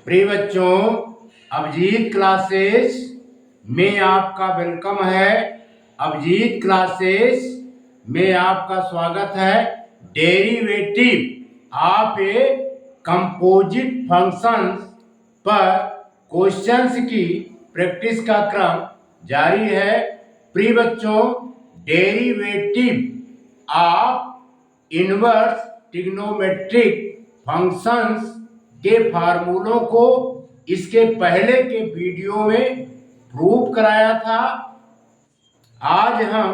प्रिय बच्चों, अभिजीत क्लासेस में आपका वेलकम है। अभिजीत क्लासेस में आपका स्वागत है। Derivative of a composite functions पर क्वेश्चंस की प्रैक्टिस का क्रम जारी है। प्रिय बच्चों, derivative of inverse trigonometric functions के फार्मूलों को इसके पहले के वीडियो में प्रूव कराया था। आज हम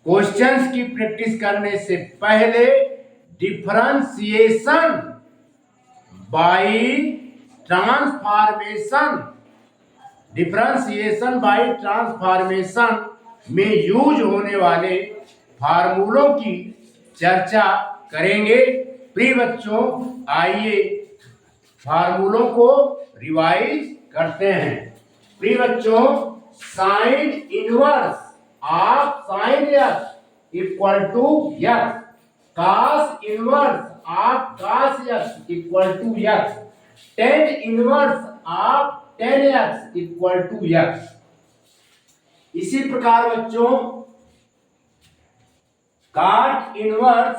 क्वेश्चंस की प्रैक्टिस करने से पहले डिफरेंशिएशन बाय ट्रांसफॉर्मेशन में यूज होने वाले फार्मूलों की चर्चा करेंगे। प्रिय बच्चों, आइए फार्मूलों को रिवाइज करते हैं। प्रिय बच्चों, sine inverse of sine x equal to x, cos inverse of cos x equal to x, tan inverse of tan x equal to x. इसी प्रकार बच्चों, cot inverse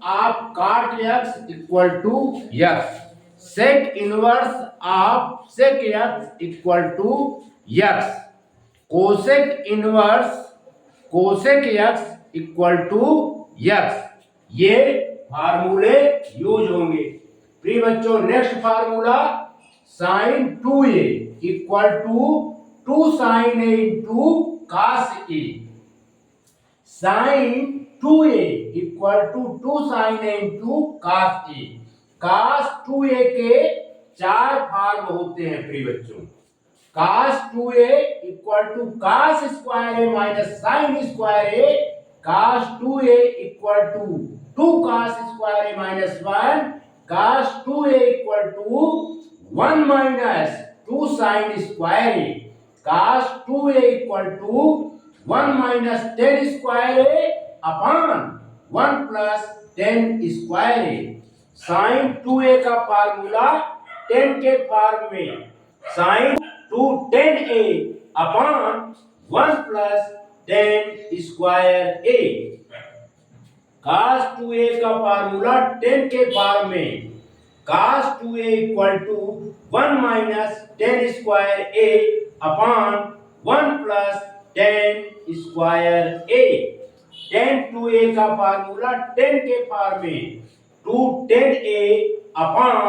of cot x equal to x, sec inverse of sec x equal to x, cosec inverse cosec x equal to x. ये फार्मूले use होंगे। प्रिय बच्चों, next formula sine 2a equal to 2 sin a into cos a, sine 2a equal to 2 sin a into cos a। cos 2a के चार form होते हैं। प्रिय बच्चों, cos 2a equal to cos square a minus sin square a, cos 2a equal to 2 cos square a minus 1, cos 2a equal to 1 minus 2 sin square a, cos 2a equal to 1 minus 10 square a upon 1 plus 10 square a। Sine 2a का formula 10 के form में sine 10a upon 1 plus 10 square a। cos 2a का formula 10 के form में cos 2a equal to 1 minus 10 square a upon 1 plus 10 square a। tan 2a का formula 10 के form में 210a upon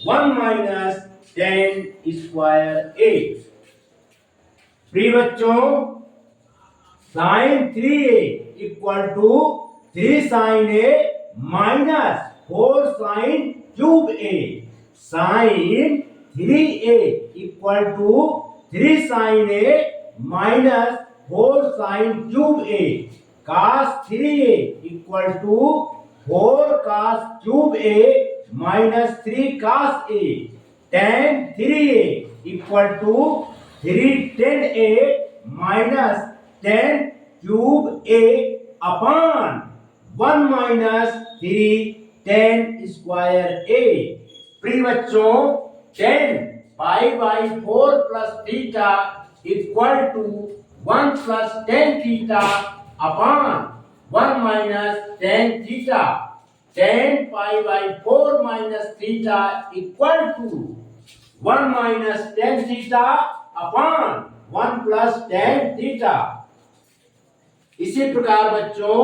1 minus 10 square a। प्रिय बच्चों, sine 3a equal to 3 sin a minus 4 sin cube a, sine 3a equal to 3 sin a minus 4 sin cube a, cos 3a equal to 4 cos cube a minus 3 cos a, tan 3a equal to 3 tan a minus 10 cube a upon 1 minus 3 tan square a। प्रिय बच्चों, 10 pi by 4 plus theta equal to 1 plus 10 theta upon 1 minus 10 theta, 10 pi by 4 minus theta equal to 1 minus 10 theta upon 1 plus 10 theta. इसी प्रकार बच्चों,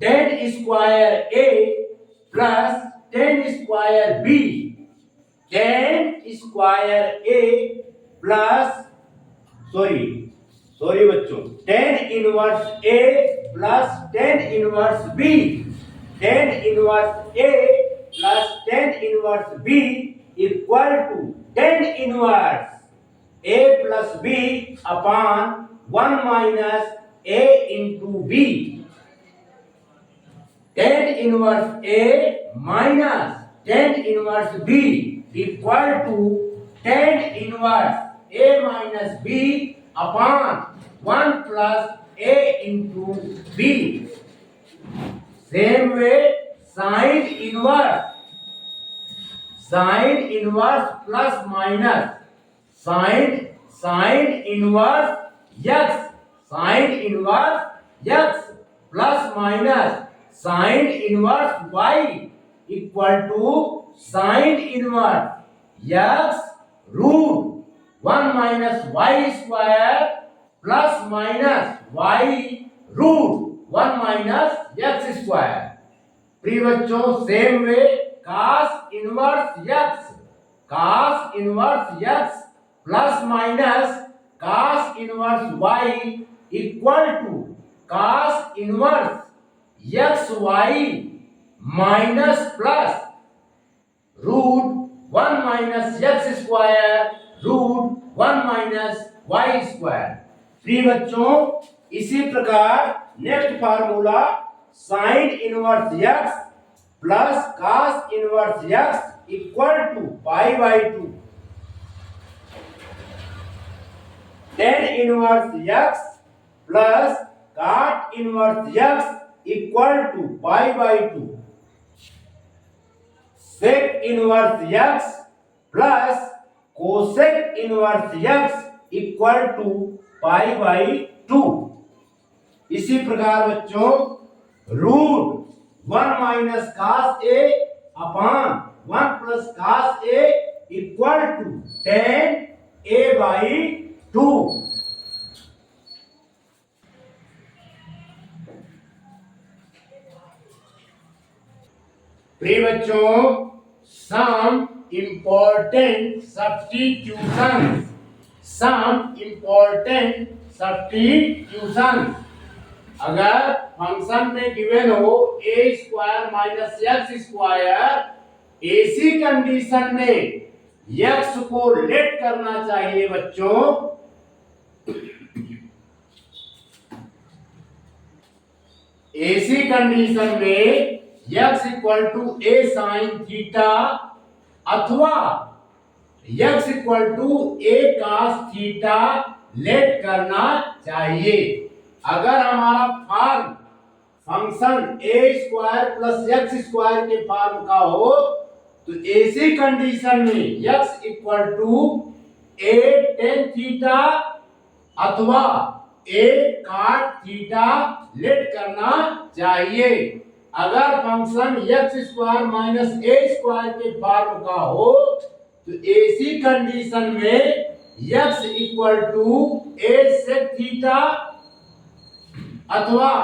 10 square a plus 10 square b, 10 square a plus sorry बच्चों, 10 inverse a plus 10 inverse b, 10 inverse a plus 10 inverse b equal to 10 inverse a plus b upon 1 minus a into b। 10 inverse a minus 10 inverse b equal to 10 inverse a minus b upon 1 plus a into b। Same way sine sine inverse plus minus sine inverse x sine inverse x plus minus sine inverse y equal to sine inverse x root 1 minus y square plus minus y root 1 minus x square. प्रिय बच्चों, same way cos inverse x plus minus cos inverse y equal to cos inverse x Y minus plus root 1 minus x square root 1 minus y square. प्रिय बच्चों, इसी प्रकार next formula sine inverse x plus cos inverse x equal to pi by 2 tan inverse x plus cot inverse x equal to pi by 2 sec inverse x plus cosec inverse x equal to pi by 2। इसी प्रकार बच्चों root 1 minus cos a upon 1 plus cos a equal to tan a by 2। प्रिय बच्चों, some important substitution. अगर function में given हो a square minus x square, ऐसी condition में x को लेट करना चाहिए बच्चों। ऐसी कंडीशन में x equal to a sine theta अथवा x equal to a cos theta let करना चाहिए। अगर हमारा form function a square plus x square के फॉर्म का हो तो ऐसी कंडीशन में x equal to a tan theta अथवा a cot थीटा लेट करना चाहिए। अगर function x square minus a square के फॉर्म का हो तो ऐसी कंडीशन में x equal to a sec theta अथवा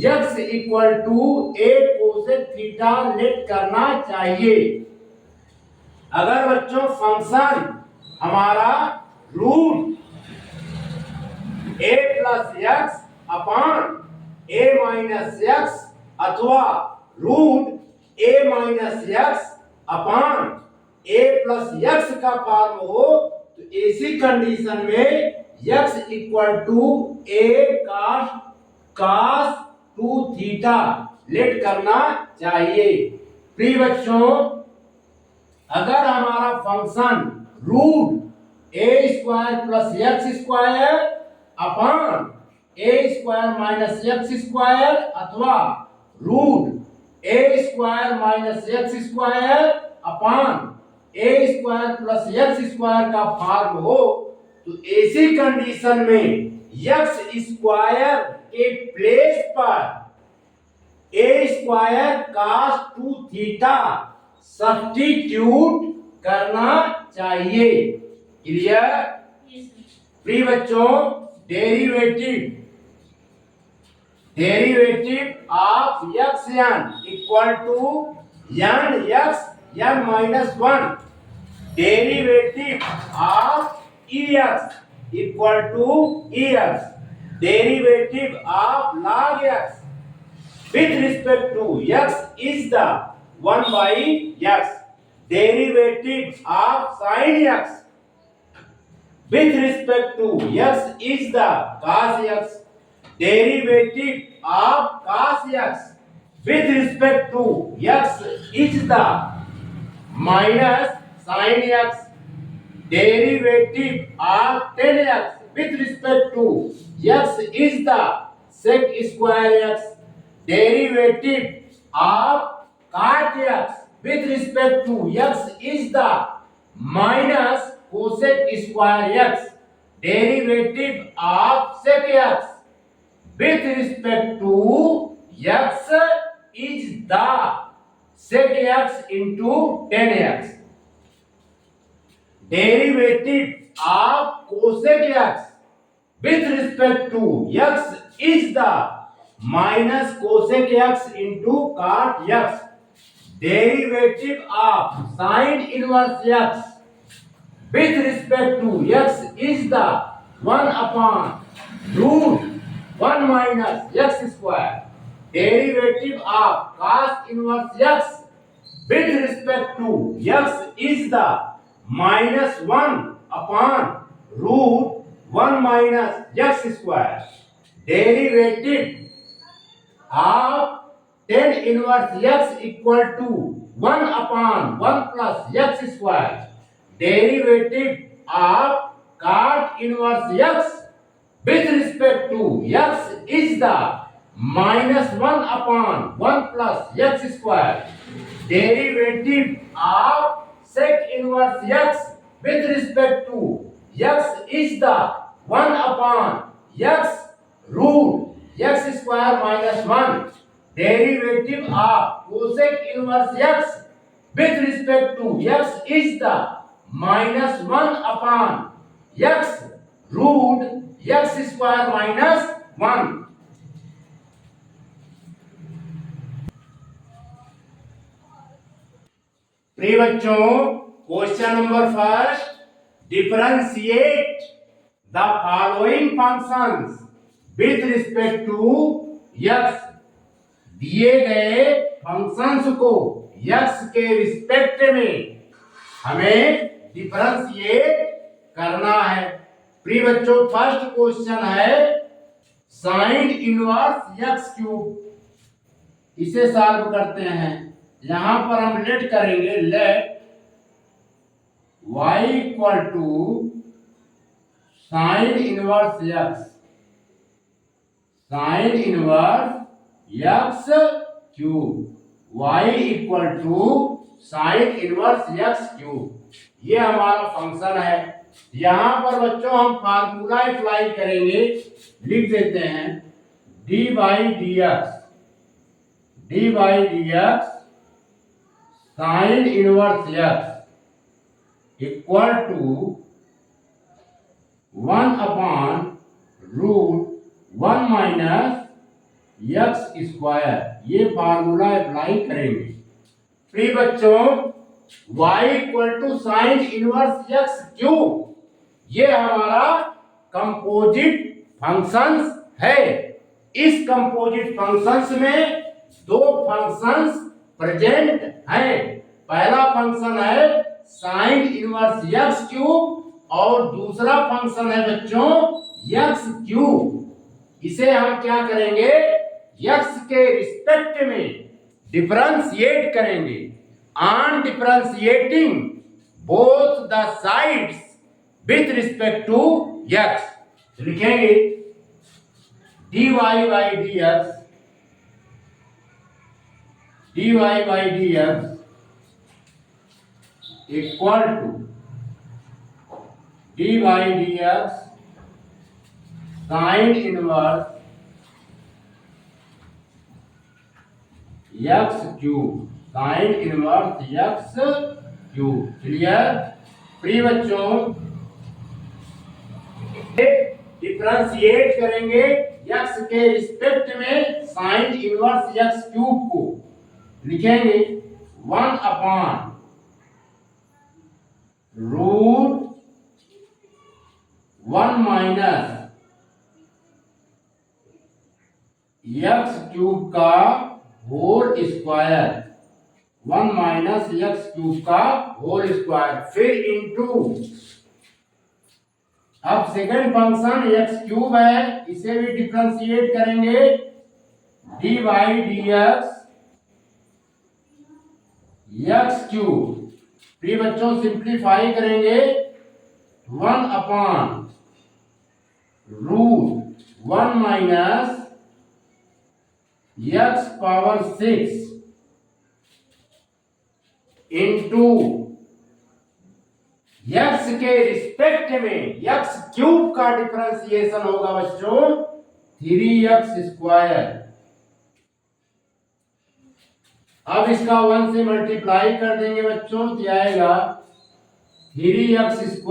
x equal to a cosec theta let करना चाहिए। अगर बच्चों फंक्शन हमारा root a plus x upon a minus x अथवा root a minus x upon a plus x का form हो तो ऐसी कंडीशन में x equal to a cos 2 theta let करना चाहिए। प्रिय बच्चों, अगर हमारा function root a square plus x square upon a square minus x square अथवा root a square minus x square upon a square plus x square का form हो तो ऐसी कंडीशन में x स्क्वायर के प्लेस पर a square cos 2 theta substitute करना चाहिए। क्लियर? प्रिय बच्चों, derivative of x n equal to n x n minus 1 derivative of ex equal to ex derivative of log x with respect to x is the 1 by x derivative of sin x with respect to x is the cos x derivative of cos x with respect to x is the minus sin x derivative of tan x with respect to x is the sec square x derivative of cot x with respect to x is the minus cosec square x derivative of sec x with respect to x is the sec x into tan x. Derivative of cosec x with respect to x is the minus cosec x into cot x. Derivative of sin inverse x with respect to x is the 1 upon root 1 minus x square. Derivative of cos inverse x with respect to x is the minus 1 upon root 1 minus x square. Derivative of tan inverse x equal to 1 upon 1 plus x square. Derivative of cot inverse x with respect to x is the minus 1 upon 1 plus x square. Derivative of sec inverse x with respect to x is the 1 upon x root x square minus 1. Derivative of cosec inverse x with respect to x is the minus 1 upon x root x square minus 1. प्रिय बच्चों, question number first, differentiate the following functions with respect to x. दिए गए functions को x के respect में हमें differentiate करना है. प्रिय बच्चों, फर्स्ट क्वेश्चन है साइन इनवर्स x क्यूब. इसे सॉल्व करते हैं. यहां पर हम लेट करेंगे, let y equal to sine inverse x, sine inverse x cube, y equal to sine inverse x cube. ये हमारा फंक्शन है. यहां पर बच्चों हम फार्मूला अप्लाई करेंगे. लिख देते हैं dy dx, dy dx sine inverse x equal to 1 upon root 1 minus x square. ये फार्मूला अप्लाई करेंगे. प्रिय बच्चों, y equal to sine inverse x cube, ये हमारा कंपोजिट फंक्शंस है. इस कंपोजिट फंक्शंस में दो फंक्शंस प्रेजेंट है. पहला फंक्शन है साइन इनवर्स x क्यूब और दूसरा फंक्शन है बच्चों x क्यूब. इसे हम क्या करेंगे, x के रिस्पेक्ट में डिफरेंशिएट करेंगे. On differentiating both the sides with respect to x, लिखेंगे dy by dx, dy by dx equal to dy dx sine inverse x cube, sine inverse x cube. Clear? प्रिय बच्चों, differentiate करेंगे x के respect में sign inverse x cube को. लिखेंगे 1 upon root 1 minus x cube का whole square, 1 minus x cube का whole square, फिर इनटू. अब सेकंड फंक्शन x क्यूब है, इसे भी डिफरेंशिएट करेंगे dy dx x क्यूब. प्रिय बच्चों, सिंप्लीफाई करेंगे 1 upon root 1 minus x power 6 into x के रिस्पेक्ट में यक्स क्यूब का डिफरेंशिएशन होगा बच्चों 3x²। अब इसका 1 से मल्टीप्लाई कर देंगे बच्चों तो आएगा 3x²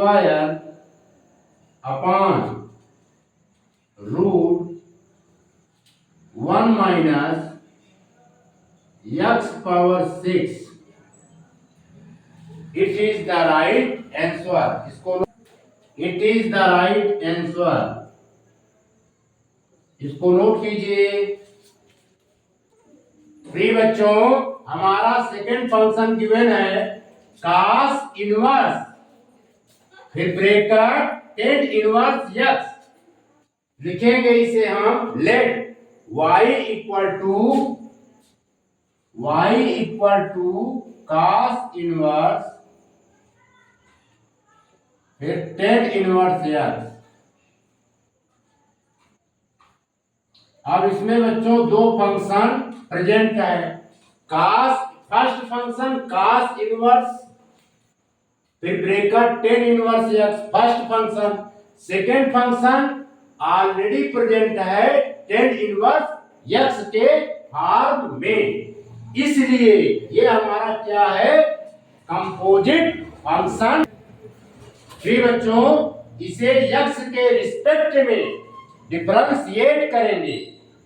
upon root 1 minus x⁻⁶। It is the right answer. इसको it is the right answer, इसको नोट कीजिए। प्रिय बच्चों, हमारा सेकंड फंक्शन गिवन है cos इनवर्स फिर ब्रैकेट tan इनवर्स x। लिखेंगे इसे हम let y equal to cos inverse फिर tan इनवर्स x। अब इसमें बच्चों दो फंक्शन प्रेजेंट है। cos first function cos inverse फिर bracket tan inverse x first function. Second function already present है tan इनवर्स x के फॉर्म में, इसलिए ये हमारा क्या है कंपोजिट फंक्शन। फिर बच्चों इसे x के रिस्पेक्ट में डिफरेंशिएट करेंगे।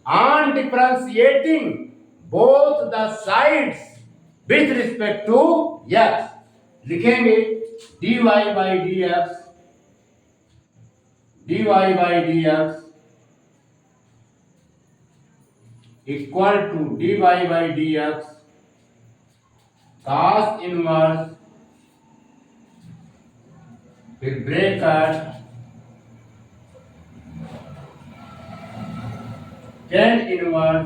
On differentiating both the sides with respect to x लिखेंगे dy by dx equal to dy by dx cos inverse फिर ब्रैकेट tan इनवर्स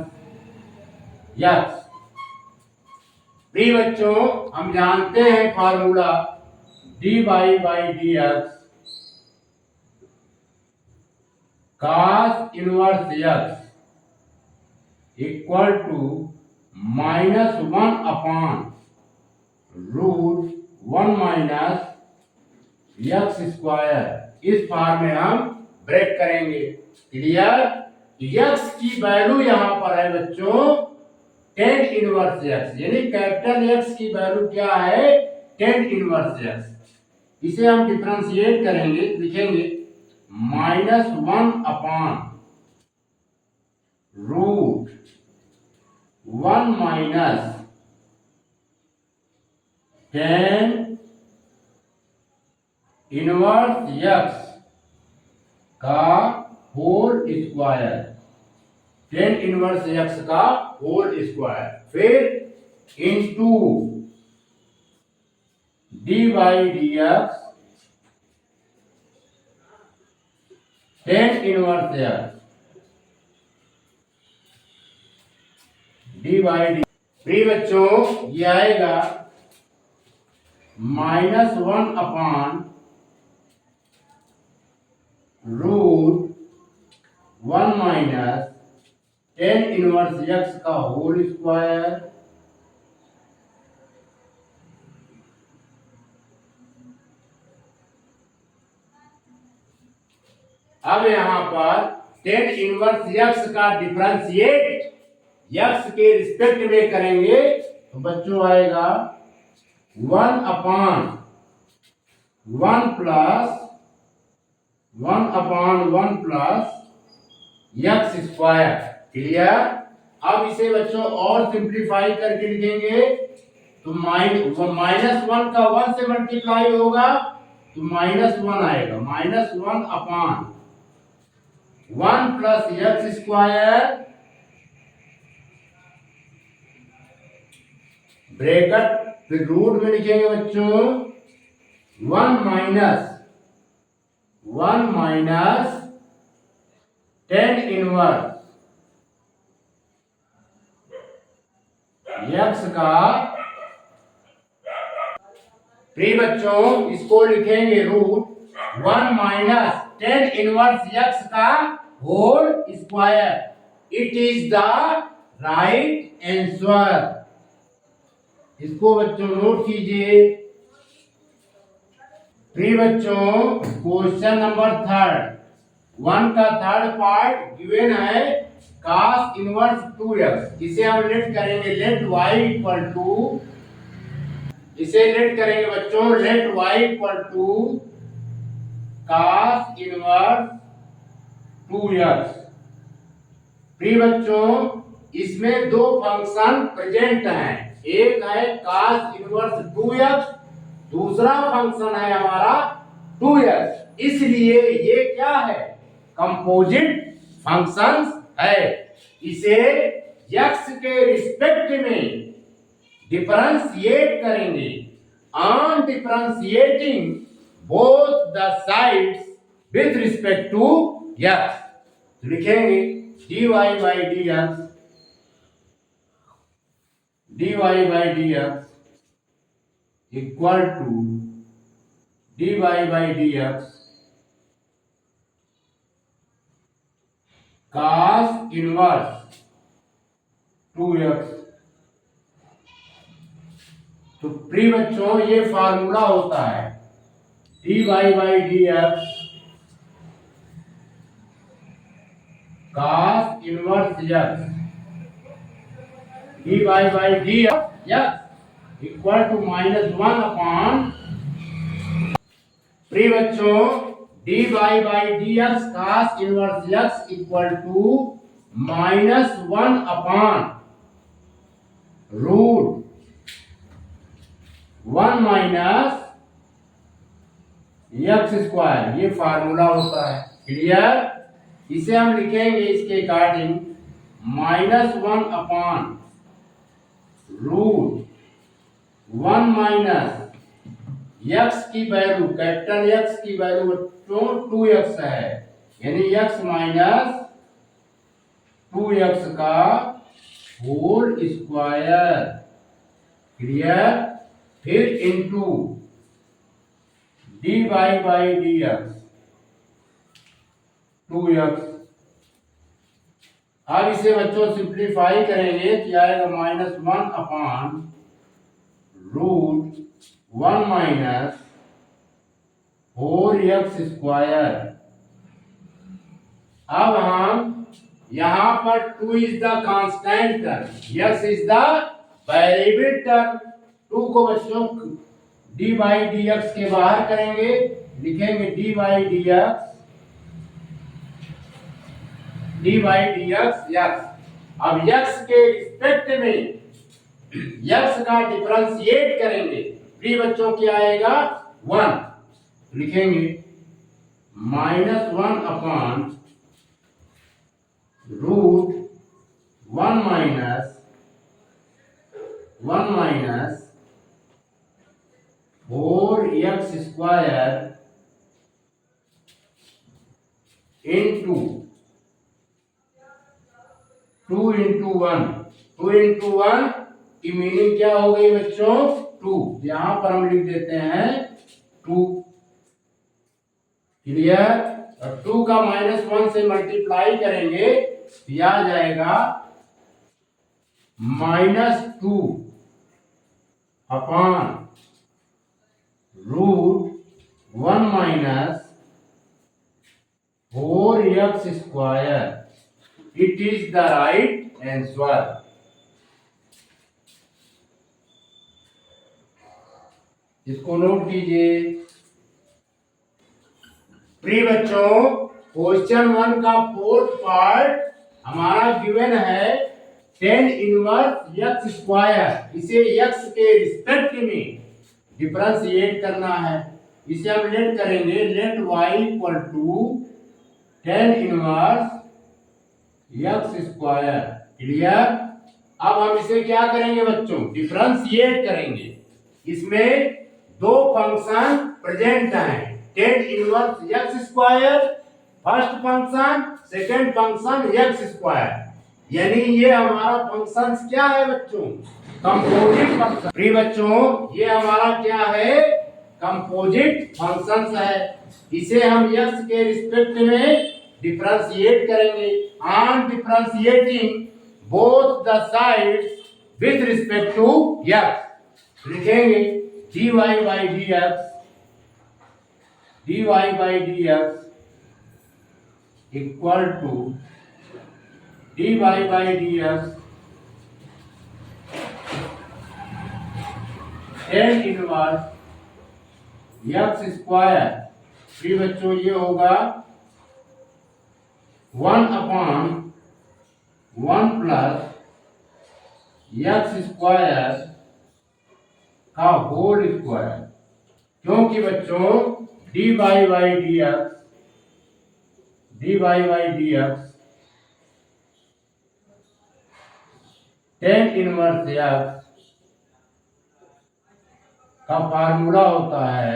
x। प्रिय बच्चों, हम जानते हैं formula dy by dx cos inverse x equal to -1 upon root 1 minus x²। इस form में हम ब्रेक करेंगे। क्लियर? x की वैल्यू यहां पर है बच्चों tan इनवर्स x, यानी कैपिटल X की वैल्यू क्या है tan इनवर्स x। इसे हम डिफरेंशिएट करेंगे, लिखेंगे -1 upon root 1 minus tan inverse x का whole square, tan inverse x का होल स्क्वायर, फिर into dy dx tan inverse x dy dx। प्रिय बच्चों ये आएगा -1 upon root 1 minus tan inverse x का होल स्क्वायर अब यहां पर tan इनवर्स x का डिफरेंशिएट x के रिस्पेक्ट में करेंगे तो बच्चों आएगा 1 upon 1 plus 1 plus x²। Clear? अब इसे बच्चों और सिंप्लीफाई करके लिखेंगे तो -1 का 1 से मल्टीप्लाई होगा तो -1 आएगा। -1 अपॉन 1 प्लस x² ब्रैकेट फिर रूट में लिखेंगे बच्चों 1 माइनस tan इनवर्स x का। प्रिय बच्चों इसको लिखेंगे root 1 minus tan inverse x का whole square. It is the right answer. इसको बच्चों नोट कीजिए। प्रिय बच्चों, क्वेश्चन नंबर थर्ड, वन का थर्ड पार्ट गिवन है cos इनवर्स 2x। इसे हम लेट करेंगे, लेट y इक्वल टू, इसे लेट करेंगे बच्चों, let y equal to cos inverse 2x। प्रिय बच्चों, इसमें दो फंक्शन प्रेजेंट हैं, एक है cos इनवर्स 2x, दूसरा फंक्शन है हमारा 2x। इसलिए ये क्या है, कंपोजिट फंक्शंस है। इसे x के रिस्पेक्ट में डिफरेंशिएट करेंगे। On differentiating both the sides with respect to x, लिखेंगे dy by dx, dy by dx equal to dy by dx cos inverse 2x। तो प्रिय बच्चों, ये फार्मूला होता है dy by dx cos inverse x, dy by dx equal to -1 upon, प्रिय बच्चों, dy by dx cos inverse x equal to -1 upon root 1 minus x square, ये formula होता है। क्लियर? इसे हम लिखेंगे इसके according -1 upon root 1 minus x की वैल्यू, कैपिटल X की वैल्यू बच्चों 2x है, यानी x माइनस 2x का होल स्क्वायर। क्लियर? फिर into dy by dx 2x। अब इसे बच्चों सिंप्लीफाई करेंगे तो आएगा -1 upon root 1 minus 4x square. अब हम यहां पर 2 is the constant term, x is the variable term. 2 को बच्चों dy by dx के बाहर करेंगे, लिखेंगे dy by dx x। अब x के रिस्पेक्ट में x का डिफरेंशिएट करेंगे, प्रिय बच्चों क्या आएगा 1, लिखेंगे -1 upon root 1 minus 4x square into 2 into 1। 2 into 1 की मीनिंग क्या हो गई बच्चों 2, यहां पर हम लिख देते हैं 2। क्लियर? और 2 का -1 से मल्टीप्लाई करेंगे तो आ जाएगा -2 upon root 1 minus 4x square. It is the right answer. इसको नोट कीजिए। प्रिय बच्चों, क्वेश्चन 1 का फोर्थ पार्ट हमारा गिवन है tan इनवर्स x स्क्वायर। इसे x के रिस्पेक्ट में डिफरेंशिएट करना है। इसे हम लेट करेंगे, let y equal to tan inverse x square. Clear? अब हम इसे क्या करेंगे बच्चों, डिफरेंशिएट करेंगे। इसमें दो फंक्शन प्रेजेंट हैं, tan inverse x square first function, second function x square, यानी ये हमारा फंक्शन क्या है बच्चों, कंपोजिट फंक्शन। प्रिय बच्चों, ये हमारा क्या है, कंपोजिट फंक्शन है। इसे हम x के रिस्पेक्ट में डिफरेंशिएट करेंगे। On differentiating both the sides with respect to x, लिखेंगे dy by dx equal to dy by dx tan inverse x square. फिर बच्चों ये होगा 1/1 प्लस x स्क्वायर का होल स्क्वायर, क्योंकि बच्चों dy by dx tan inverse x का formula होता है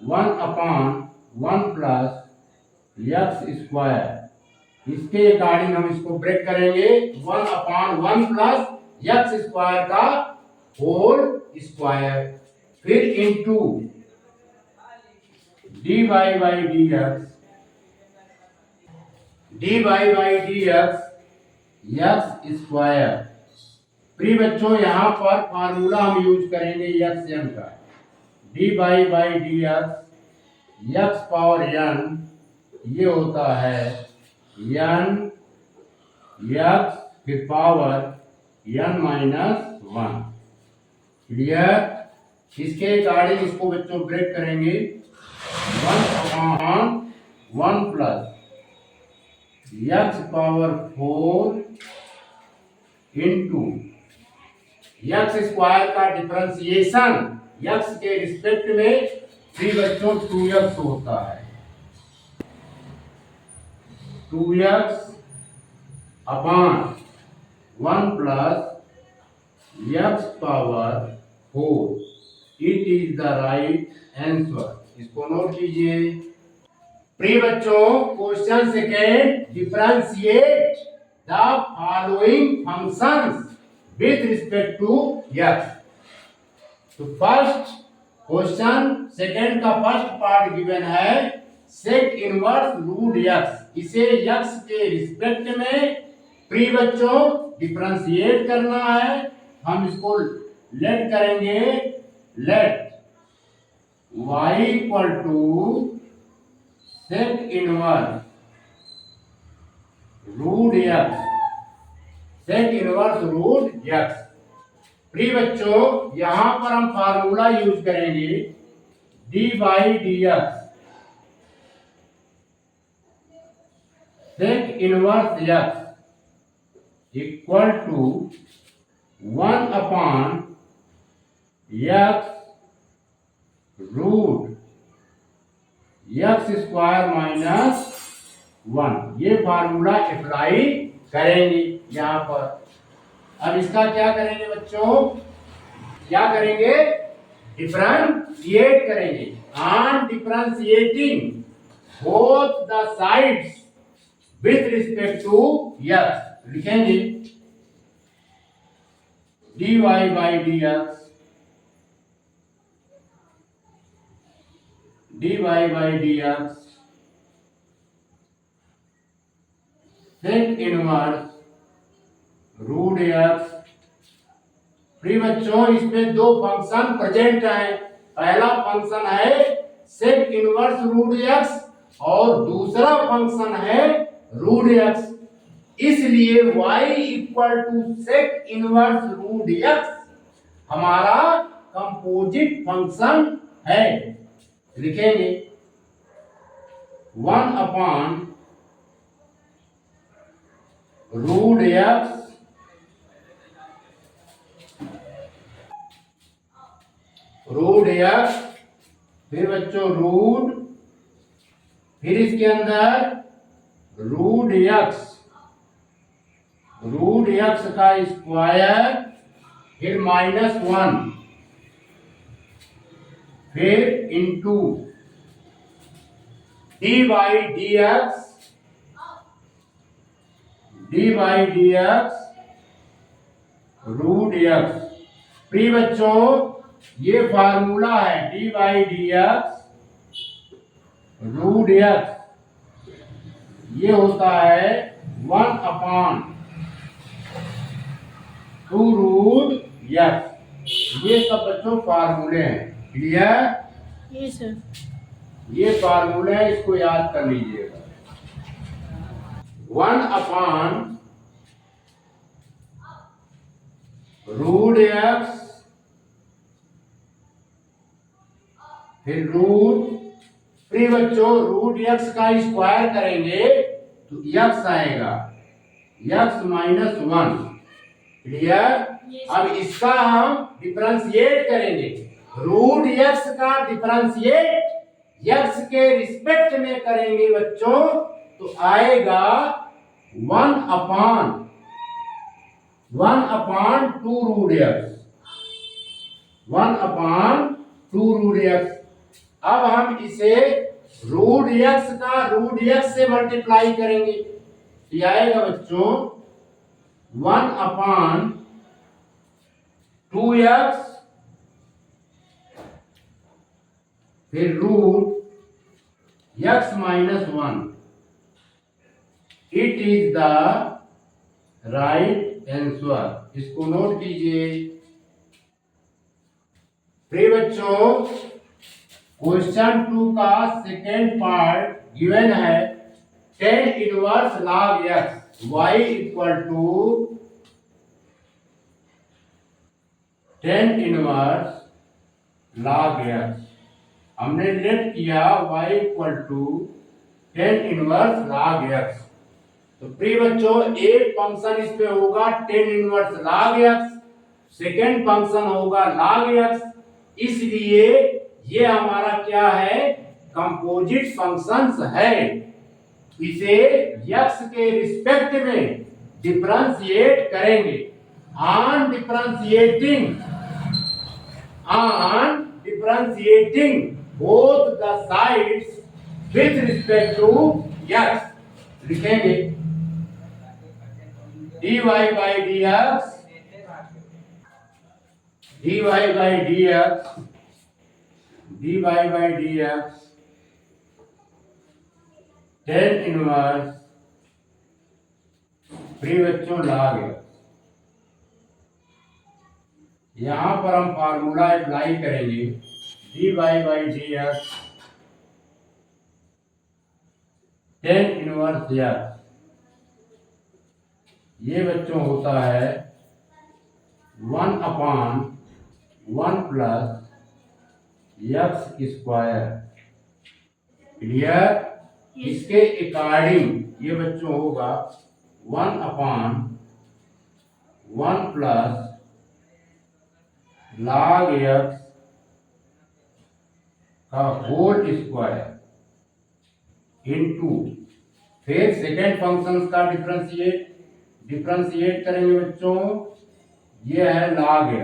1/1 प्लस x स्क्वायर। इसके अकॉर्डिंग हम इसको ब्रेक करेंगे 1/1 प्लस x स्क्वायर का होल स्क्वायर, फिर into dy by dx x square. Pre बच्चों यहाँ पर फार्मूला हम यूज करेंगे xn का, dy by dx x power n ये होता है n x फिर पावर n माइनस 1। क्लियर? इसके अकॉर्डिंग इसको बच्चों ब्रेक करेंगे 1/1 plus x power 4 into x square का डिफरेंशिएशन x के रिस्पेक्ट में भी बच्चों 2x होता है, 2x upon 1 plus x power 4। It is the right answer. इसको नोट कीजिए। प्रिय बच्चों, question second, differentiate the following functions with respect to x। तो फर्स्ट क्वेश्चन सेकेंड का फर्स्ट पार्ट गिवन है सेक इनवर्स रूट x। इसे x के respect में प्रिय बच्चों डिफरेंशिएट करना है। हम इसको लेट करेंगे, let y equal to sec inverse root x, sec inverse root x। प्रिय बच्चों यहां पर हम फार्मूला यूज करेंगे dy by dx sec inverse x equal to 1/x root x square minus 1। ये फार्मूला अप्लाई करेंगे यहां पर। अब इसका क्या करेंगे बच्चों, क्या करेंगे, डिफरेंशिएट करेंगे। On differentiating both the sides with respect to x लिखेंगे dy by dx sec inverse root x। प्रिय बच्चों इसमें दो फंक्शन प्रेजेंट हैं। पहला फंक्शन है सेक इनवर्स रूट x और दूसरा फंक्शन है रूट x। इसलिए y equal to sec inverse root x हमारा कंपोजिट फंक्शन है। लिखेंगे 1/रूट x रूट x, फिर बच्चों रूट, फिर इसके अंदर रूट x का स्क्वायर, फिर -1, फिर into dy by dx root x। प्रिय बच्चों ये फार्मूला है dy by dx root x, ये होता है 1/2 रूट x। ये सब बच्चों फार्मूले हैं। क्लियर? ये सर। ये फार्मूले हैं, इसको याद कर लीजिएगा। 1/√x फिर रूट, फिर बच्चों √x का स्क्वायर करेंगे तो x आएगा x-1। क्लियर? अब इसका हम डिफरेंशिएट करेंगे। √x का डिफरेंशिएट x के रिस्पेक्ट में करेंगे बच्चों तो आएगा 1/2√x 1/2√x। अब हम इसे √x का √x से मल्टीप्लाई करेंगे तो आएगा बच्चों 1/2x फिर √x-1। It is the right answer. इसको नोट कीजिए। फिर बच्चों क्वेश्चन 2 का सेकेंड पार्ट गिवन है tan inverse log x y equal to tan inverse log x। हमने लेट किया y equal to tan inverse log x। तो प्रिय बच्चों एक फंक्शन इस पे होगा tan inverse log x, second function होगा log x। इसलिए ये हमारा क्या है, कंपोजिट फंक्शंस है। इसे x के रिस्पेक्ट में डिफरेंशिएट करेंगे। On differentiating both the sides with respect to x लिखेंगे dy by dx tan inverse प्रिय बच्चों log x। यहां पर हम फार्मूला अप्लाई करेंगे dy by dx tan inverse x। ये बच्चों होता है 1/1 प्लस x²। क्लियर? इसके अकॉर्डिंग ये बच्चों होगा 1/1 प्लस log x का होल स्क्वायर इनटू, फिर सेकेंड फंक्शन का डिफरेंशिएट करेंगे बच्चों। ये है log x,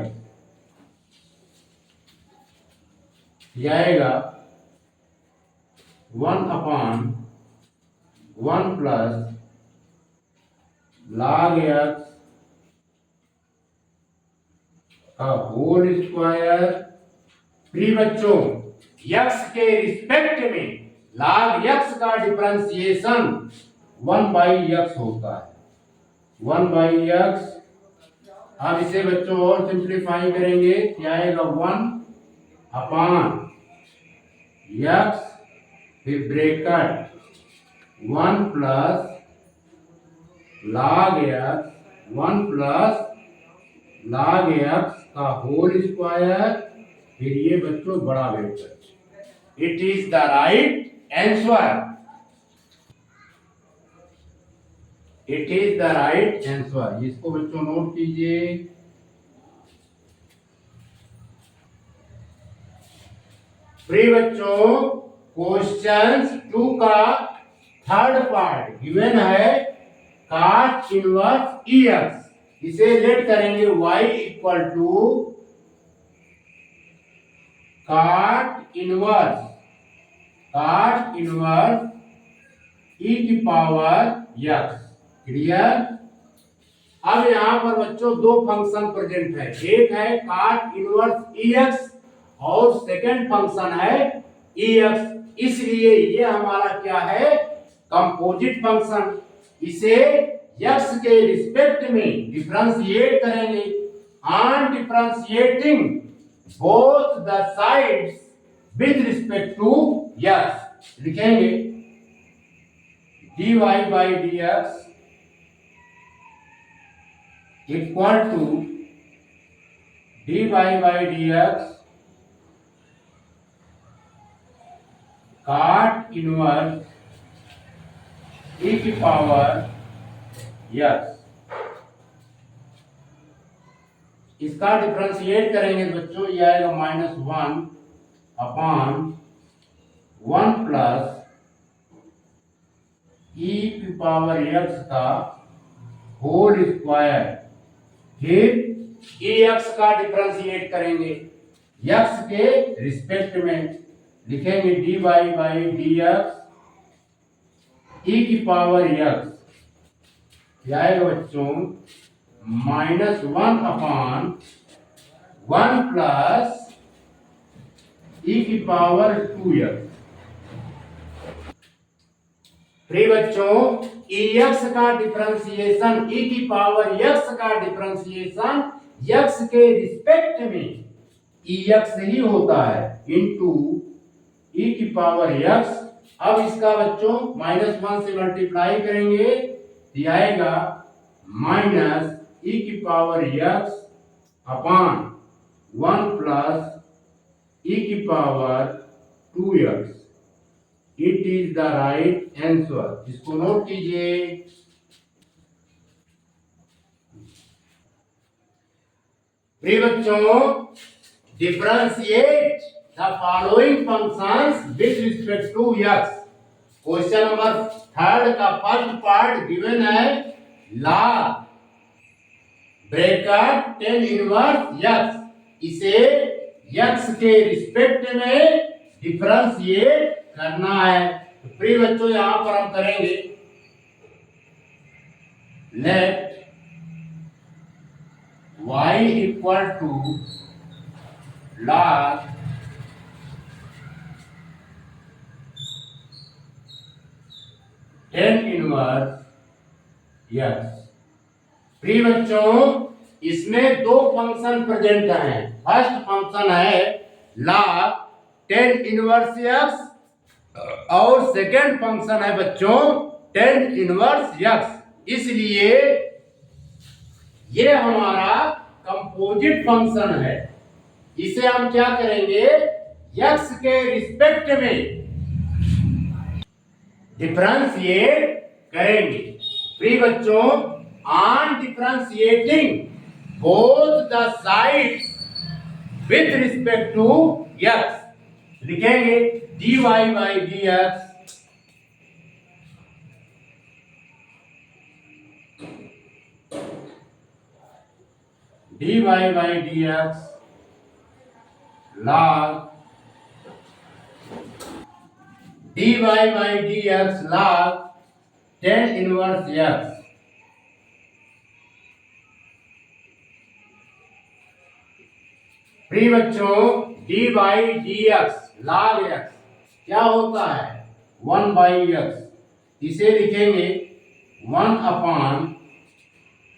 ये आएगा 1/1 प्लस log x का होल स्क्वायर। प्रिय बच्चों x के रिस्पेक्ट में log x का डिफरेंशिएशन 1/x होता है, 1/x। अब इसे बच्चों और सिंप्लीफाई करेंगे, क्या आएगा 1/x फिर ब्रैकेट 1 प्लस log x का होल स्क्वायर, फिर ये बच्चों बड़ा vector. It is the right answer. It is the right answer. इसको बच्चों नोट कीजिए। प्रिय बच्चों क्वेश्चन 2 का थर्ड पार्ट गिवन है cos इनवर्स ex। इसे लेट करेंगे y equal to cot inverse e की पावर x। क्लियर? अब यहां पर बच्चों दो फंक्शन प्रेजेंट है, एक है cot इनवर्स ex और सेकेंड फंक्शन है ex। इसलिए ये हमारा क्या है, कंपोजिट फंक्शन। इसे x के रिस्पेक्ट में डिफरेंशिएट करेंगे। on differentiating both the sides with respect to x, लिखेंगे dy by dx equal to dy by dx cot inverse e की पावर x। इसका डिफरेंशिएट करेंगे बच्चों, ये आएगा -1 अपॉन 1 प्लस e की पावर x का होल स्क्वायर। फिर ex का डिफरेंशिएट करेंगे x के रिस्पेक्ट में, लिखेंगे dy बाई dx e की पावर x, यह आएगा बच्चों -1 अपॉन 1 प्लस e की पावर 2x। फिर बच्चों ex का डिफरेंशिएशन, e की पावर x का डिफरेंशिएशन x के रिस्पेक्ट में ex ही होता है इनटू e की पावर x। अब इसका बच्चों -1 से मल्टीप्लाई करेंगे, ये आएगा माइनस e की power x upon 1 plus e की power 2x। It is the right answer. इसको नोट कीजिए। प्रिय बच्चों, differentiate the following functions with respect to x। Question number 3 का फर्स्ट पार्ट गिवन है log bracket tan inverse x, इसे x के respect में डिफरेंशिएट करना है। तो प्रिय बच्चों यहां पर हम करेंगे let y equal to log tan inverse x। प्रिय बच्चों इसमें दो फंक्शन प्रेजेंट हैं। फर्स्ट फंक्शन है log tan इनवर्स x और सेकेंड फंक्शन है बच्चों tan इनवर्स x। इसलिए ये हमारा कंपोजिट फंक्शन है। इसे हम क्या करेंगे, x के रिस्पेक्ट में डिफरेंशिएट करेंगे। प्रिय बच्चों on differentiating both the sides with respect to x, लिखेंगे dy by dx dy by dx log dy by dx log tan inverse x। प्रिय बच्चों dy by dx log x क्या होता है 1 बाई x, इसे लिखेंगे 1 upon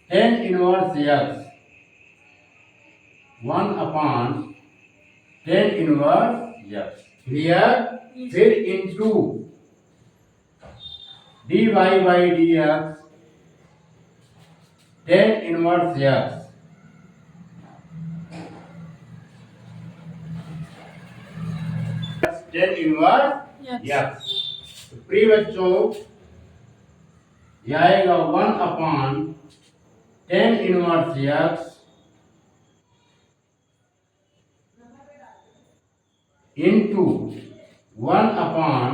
tan inverse x, 1 upon tan inverse x। Clear. फिर into dy by dx tan inverse x, tan inverse x। तो प्रिय बच्चों यह आएगा 1 upon tan inverse x into 1 upon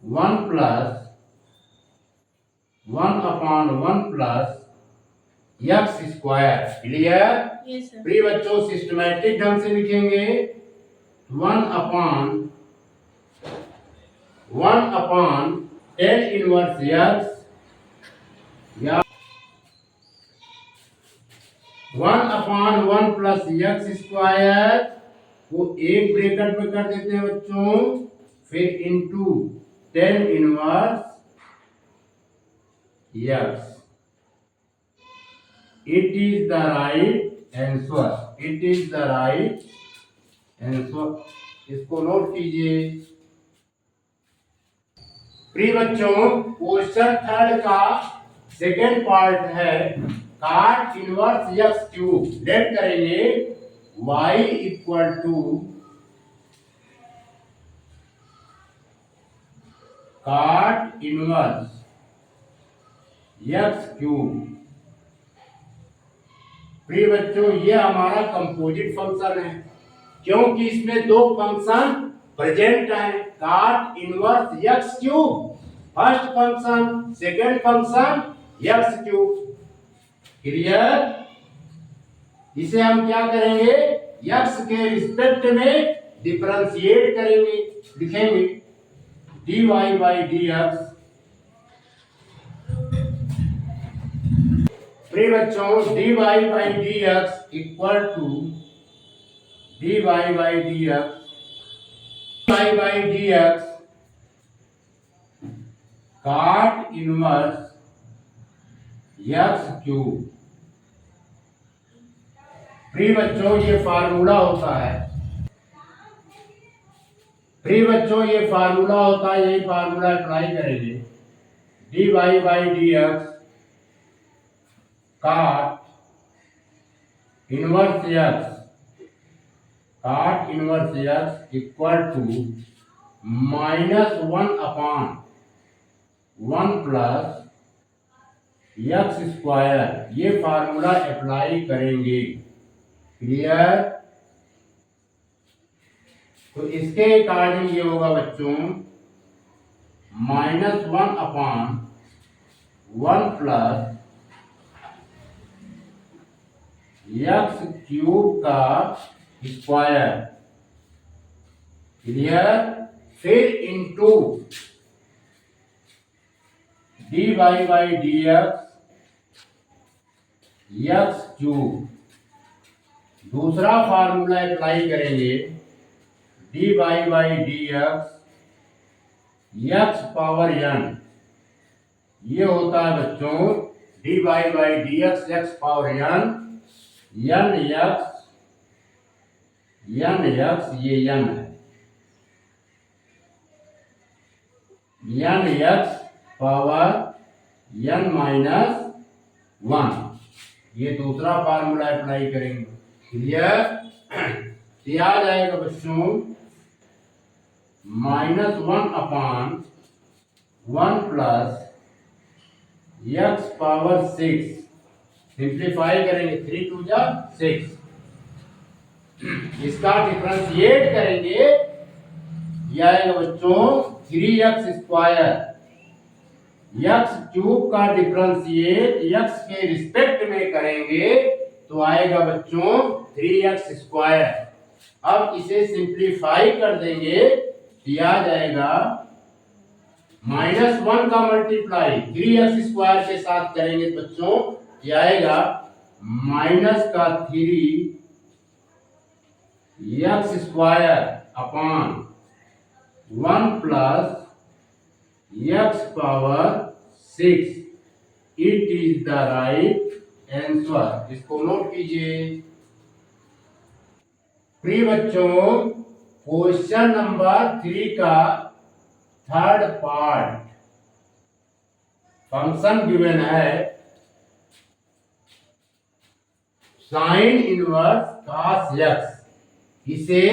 1 plus 1 upon 1 plus x square. Clear. प्रिय बच्चों systematic ढंग से लिखेंगे 1 अपॉन tan इनवर्स x या 1 अपॉन 1 प्लस x स्क्वायर को एक ब्रैकेट में कर देते हैं बच्चों, फिर into tan inverse x। It is the right answer, it is the right answer. इसको नोट कीजिए। प्रिय बच्चों, क्वेश्चन थर्ड का सेकेंड पार्ट है काट इनवर्स एक्स क्यूब। लेट करेंगे y इक्वल टू काट इनवर्स एक्स क्यूब। प्रिय बच्चों, ये हमारा कंपोजिट फंक्शन है क्योंकि इसमें दो फंक्शन प्रेजेंट हैं, काट inverse x cube first function, second function x cube. Clear? इसे हम क्या करेंगे, एक्स के रिस्पेक्ट में डिफरेंशिएट करेंगे। लिखेंगे dy बाई dx। प्रिय बच्चों, dy by dx equal to dy by dx, dy by dx cot inverse x cube. प्रिय बच्चों, ये फार्मूला होता है। प्रिय बच्चों, ये फार्मूला होता है, यही फार्मूला अप्लाई करेंगे। dy by dx cot inverse x equal to -1/1 plus x square. ये फार्मूला अप्लाई करेंगे। क्लियर? तो इसके अकॉर्डिंग ये होगा बच्चों -1/1 प्लस एक्स क्यूब का स्क्वायर। क्लियर? फिर into dy by dx x cube. दूसरा फार्मूला अप्लाई करेंगे dy by dx x power n। ये होता है बच्चों dy by dx x power n, n x, ये n है, n x power n minus 1। ये दूसरा फार्मूला अप्लाई करेंगे। क्लियर? क्या आ जाएगा बच्चों, -1/1 प्लस एक्स पावर 6। सिंप्लीफाई करेंगे, 3 2 जा 6। इसका डिफरेंशिएट करेंगे, यह आएगा बच्चों 3x स्क्वायर। एक्स क्यूब का डिफरेंशिएट एक्स के रिस्पेक्ट में करेंगे तो आएगा बच्चों 3x स्क्वायर। अब इसे सिंप्लीफाई कर देंगे, दिया जाएगा -1 का मल्टीप्लाई 3x स्क्वायर के साथ करेंगे बच्चों, यह आएगा -3x square upon 1 plus x power 6। It is the right answer. इसको नोट कीजिए। प्रिय बच्चों, क्वेश्चन नंबर 3 का थर्ड पार्ट फंक्शन गिवन है साइन इनवर्स cos x। इसे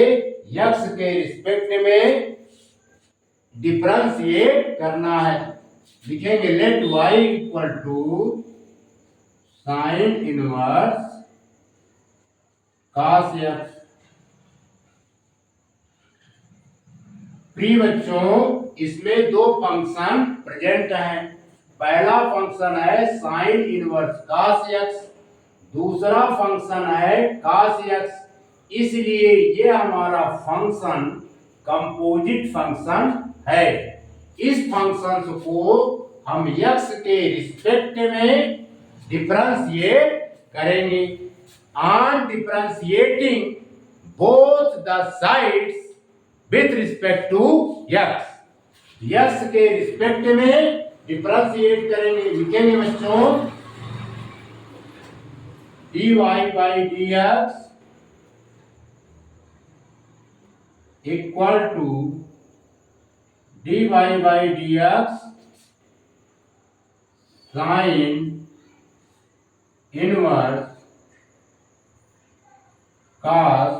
x के रिस्पेक्ट में डिफरेंशिएट करना है। लिखेंगे let y equal to sine inverse cos x। प्रिय बच्चों, इसमें दो फंक्शन प्रेजेंट हैं। पहला फंक्शन है साइन इनवर्स cos x, दूसरा फंक्शन है cos x। इसलिए ये हमारा फंक्शन कंपोजिट फंक्शन है। इस फंक्शन को हम x के रिस्पेक्ट में डिफरेंशिएट करेंगे। On differentiating both the sides with respect to x के रिस्पेक्ट में डिफरेंशिएट करेंगे। लिखेंगे बच्चों dy by dx equal to dy by dx sin inverse cos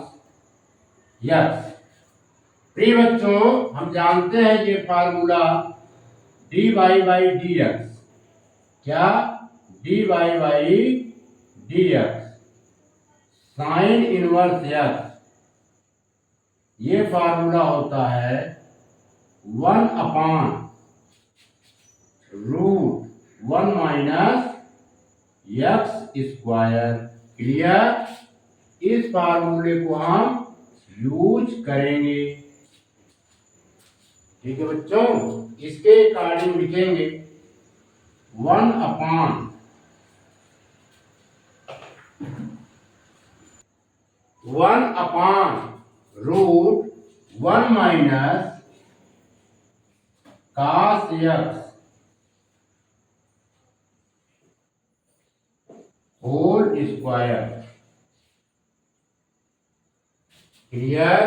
x। प्रिय बच्चों, हम जानते हैं ये फार्मूला dy by dx, क्या dy by dx sine inverse x, ये फार्मूला होता है 1/√1 - x²। क्लियर? इस फार्मूले को हम यूज करेंगे। ठीक है बच्चों, इसके अकॉर्डिंग लिखेंगे 1/√1 - cos x whole square. Clear?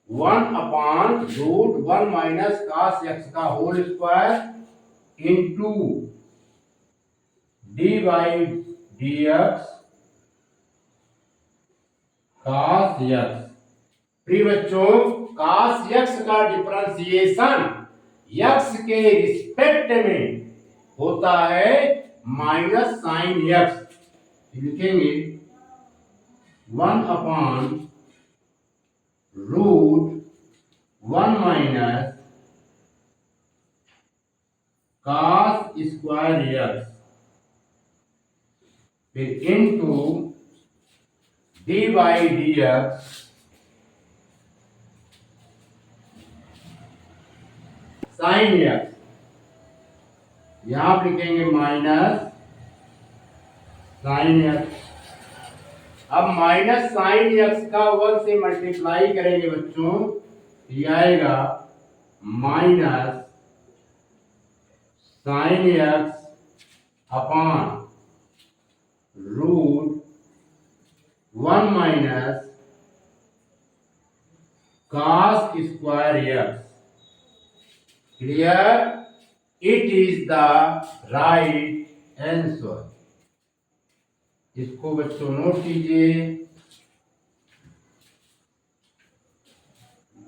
1/√1 - cos x का whole square into dy dx cos x। प्रिय बच्चों, cos x का डिफरेंशिएशन x के रिस्पेक्ट में होता है माइनस साइन x। लिखेंगे 1/√1 - cos² x फिर into dy dx sine x। यहां आप लिखेंगे माइनस साइन x। अब माइनस साइन x का 1 से मल्टीप्लाई करेंगे बच्चों, ये आएगा minus sine x upon √1 - cos² x। Clear? It is the right answer. इसको बच्चों नोट कीजिए।